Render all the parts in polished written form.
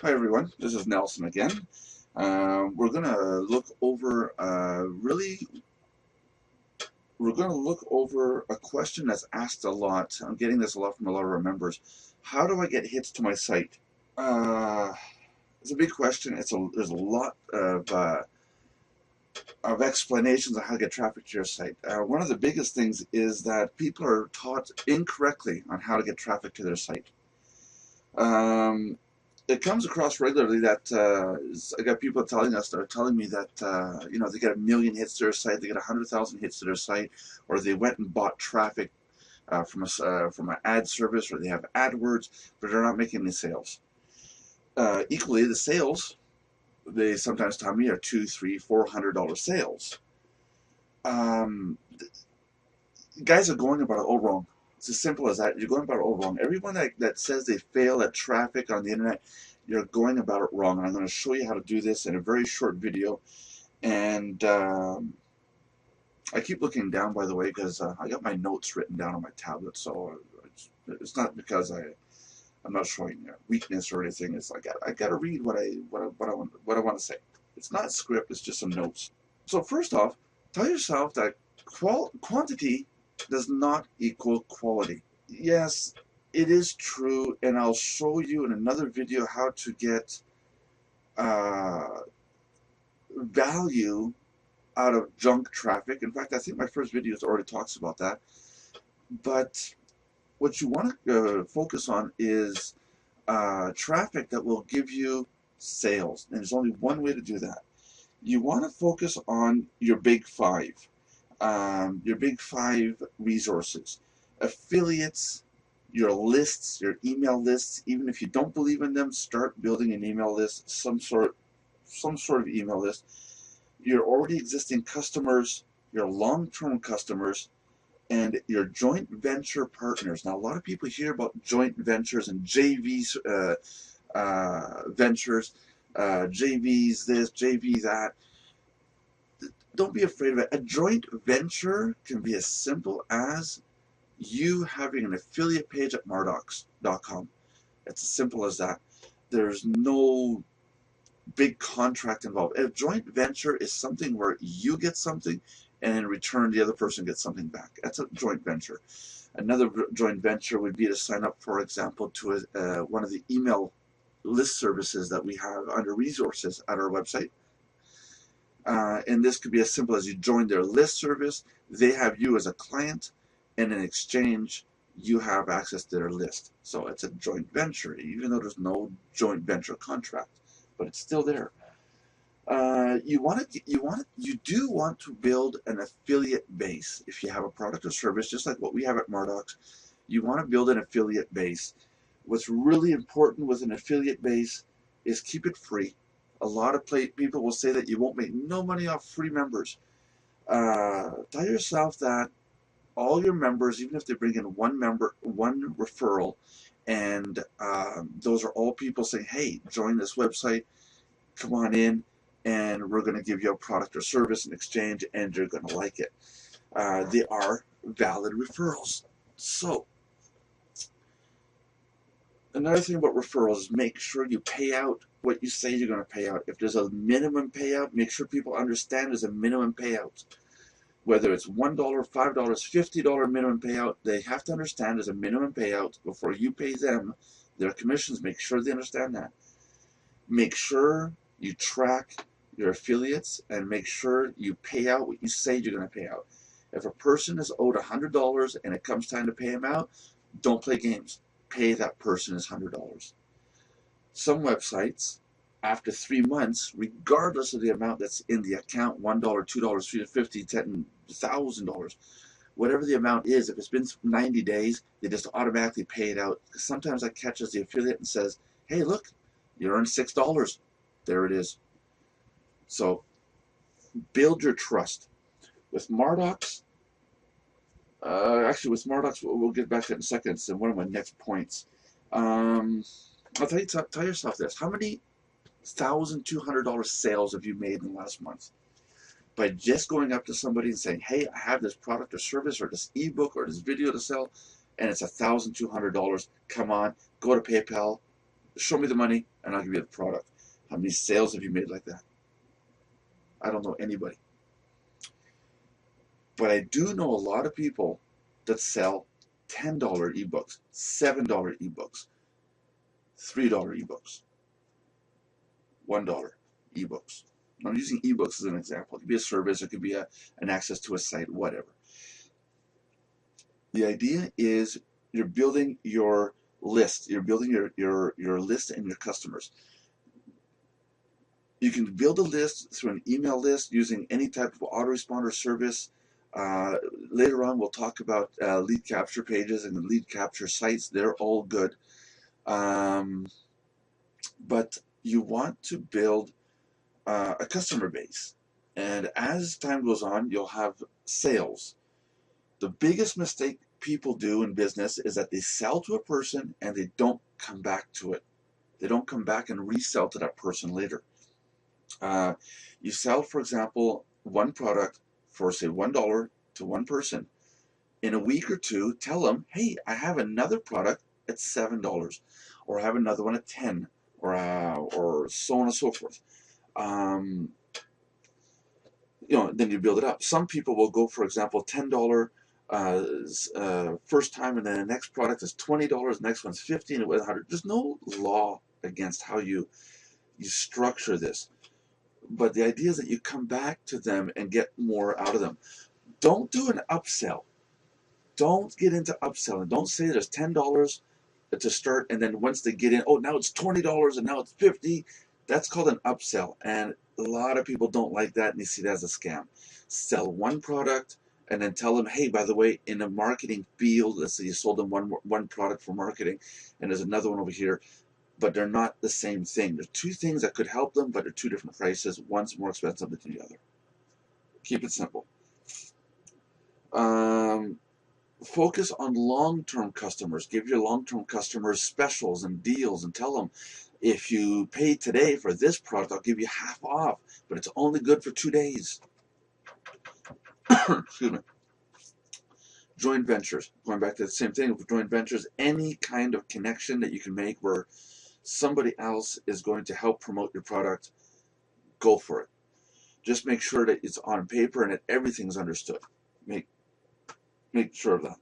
Hi everyone, this is Nelson again. We're going to look over a question that's asked a lot. I'm getting this a lot from a lot of our members. How do I get hits to my site? It's a big question. There's a lot of explanations on how to get traffic to your site. One of the biggest things is that people are taught incorrectly on how to get traffic to their site. It comes across regularly that I got people telling me that they get 1 million hits to their site, they get 100,000 hits to their site, or they went and bought traffic from an ad service, or they have AdWords, but they're not making any sales. Equally, the sales they sometimes tell me are $200, $300, $400 sales. Guys are going about it all wrong. It's as simple as that. You're going about it all wrong. Everyone that says they fail at traffic on the internet, you're going about it wrong. And I'm going to show you how to do this in a very short video. And I keep looking down, by the way, because I got my notes written down on my tablet. So it's not because I'm not showing weakness or anything. It's like I got to read what I want to say. It's not a script. It's just some notes. So first off, tell yourself that quantity does not equal quality. Yes, it is true, and I'll show you in another video how to get value out of junk traffic. In fact, I think my first video already talks about that. But what you want to focus on is traffic that will give you sales, and there's only one way to do that. You want to focus on your big five. Your big five resources: affiliates, your lists, your email lists. Even if you don't believe in them, start building an email list, some sort of email list. Your already existing customers, your long-term customers, and your joint venture partners. Now, a lot of people hear about joint ventures and JVs, ventures, JVs this, JV that. Don't be afraid of it. A joint venture can be as simple as you having an affiliate page at mardocs.com. It's as simple as that. There's no big contract involved. A joint venture is something where you get something and in return the other person gets something back. That's a joint venture. Another joint venture would be to sign up, for example, to one of the email list services that we have under resources at our website. And this could be as simple as you join their list service, they have you as a client, and in exchange, you have access to their list. So it's a joint venture, even though there's no joint venture contract, but it's still there. You do want to build an affiliate base. If you have a product or service, just like what we have at Mardocs, you want to build an affiliate base. What's really important with an affiliate base is keep it free. A lot of people will say that you won't make no money off free members. Tell yourself that all your members, even if they bring in one referral, and those are all people saying, hey, join this website, come on in, and we're going to give you a product or service in exchange, and you're going to like it. They are valid referrals. So, another thing about referrals is make sure you pay out what you say you're going to pay out. If there's a minimum payout, make sure people understand there's a minimum payout. Whether it's $1, $5, $50 minimum payout, they have to understand there's a minimum payout before you pay them their commissions. Make sure they understand that. Make sure you track your affiliates and make sure you pay out what you say you're going to pay out. If a person is owed $100 and it comes time to pay him out, don't play games. Pay that person his $100. Some websites, after 3 months, regardless of the amount that's in the account, $1, $2, $3, $50, $10,000, whatever the amount is, if it's been 90 days, they just automatically pay it out. Sometimes that catches the affiliate and says, hey, look, you earned $6. There it is. So build your trust. With Mardocs, with Mardocs, we'll get back to it in a second. It's one of my next points. I'll tell yourself this. How many $1,200 sales have you made in the last month? By just going up to somebody and saying, hey, I have this product or service or this ebook or this video to sell, and it's $1,200. Come on, go to PayPal, Show me the money and I'll give you the product. How many sales have you made like that? I don't know anybody. But I do know a lot of people that sell $10 ebooks, $7 ebooks, $3 ebooks, $1 ebooks. I'm using ebooks as an example. It could be a service, it could be an access to a site, whatever. The idea is you're building your list. You're building your list and your customers. You can build a list through an email list using any type of autoresponder service. Later on, we'll talk about lead capture pages and lead capture sites. They're all good. But you want to build a customer base. And as time goes on, you'll have sales. The biggest mistake people do in business is that they sell to a person and they don't come back to it. They don't come back and resell to that person later. You sell, for example, one product for, say, $1 to one person. In a week or two, tell them, hey, I have another product at $7, or I have another one at 10, or so on and so forth. Then you build it up. Some people will go, for example, $10 first time, and then the next product is $20, the next one's $15, and $100. There's no law against how you structure this. But the idea is that you come back to them and get more out of them. Don't do an upsell. Don't get into upselling. Don't say there's $10 to start, and then once they get in, oh, now it's $20 and now it's $50. That's called an upsell, and a lot of people don't like that, and they see that as a scam. Sell one product, and then tell them, hey, by the way, in a marketing field, let's say you sold them one product for marketing, and there's another one over here, but they're not the same thing. There's two things that could help them, but they're two different prices. One's more expensive than the other. Keep it simple. Focus on long-term customers. Give your long-term customers specials and deals, and tell them, if you pay today for this product, I'll give you half off, but it's only good for 2 days. Excuse me. Joint ventures. Going back to the same thing with joint ventures, any kind of connection that you can make where somebody else is going to help promote your product, go for it. Just make sure that it's on paper and that everything's understood. Make sure of that.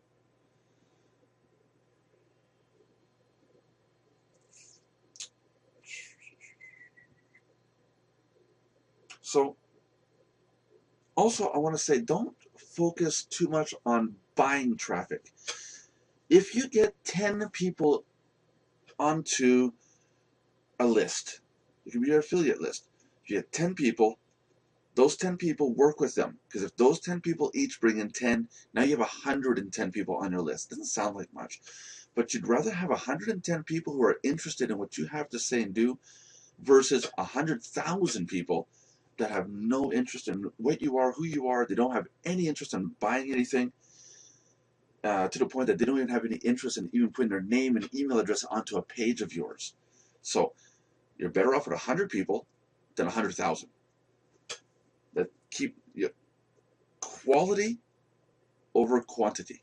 So, also, I want to say, don't focus too much on buying traffic. If you get 10 people onto a list, it can be your affiliate list. If you get 10 people, those 10 people, work with them. Because if those 10 people each bring in 10, now you have 110 people on your list. Doesn't sound like much. But you'd rather have 110 people who are interested in what you have to say and do versus 100,000 people that have no interest in what you are, who you are. They don't have any interest in buying anything, to the point that they don't even have any interest in even putting their name and email address onto a page of yours. So you're better off with 100 people than 100,000. That keep quality over quantity.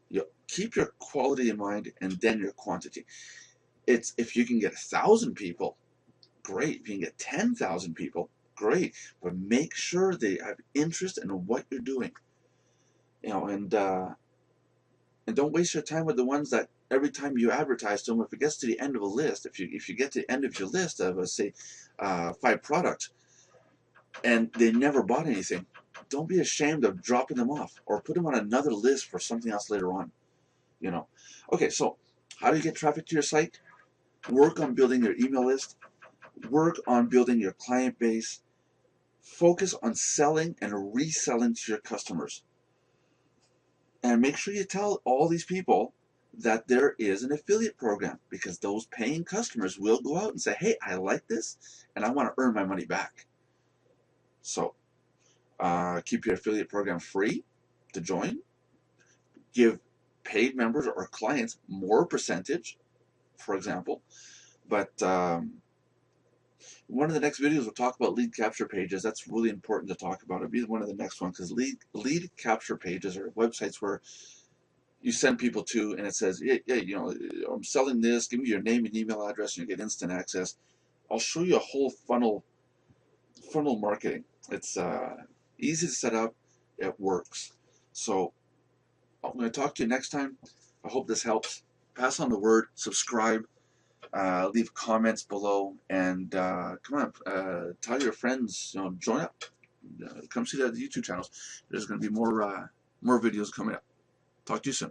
You keep your quality in mind and then your quantity. It's, if you can get 1,000 people, great. If you can get 10,000 people, great. But make sure they have interest in what you're doing. And don't waste your time with the ones that every time you advertise to them, if it gets to the end of a list, if you get to the end of your list of, say, 5 products, and they never bought anything, don't be ashamed of dropping them off or put them on another list for something else later on. Okay, so how do you get traffic to your site? Work on building your email list. Work on building your client base. Focus on selling and reselling to your customers. And make sure you tell all these people that there is an affiliate program, because those paying customers will go out and say, hey, I like this and I want to earn my money back. So keep your affiliate program free to join. Give paid members or clients more percentage, for example. But one of the next videos we'll talk about lead capture pages. That's really important to talk about. It'll be one of the next ones, because lead capture pages are websites where you send people to, and it says, yeah, you know, I'm selling this, give me your name and email address, and you get instant access. I'll show you a whole funnel marketing. It's easy to set up. It works. So I'm going to talk to you next time. I hope this helps. Pass on the word, subscribe, leave comments below, and come on, tell your friends, you know, join up. Come see the YouTube channels. There's going to be more videos coming up. Talk to you soon.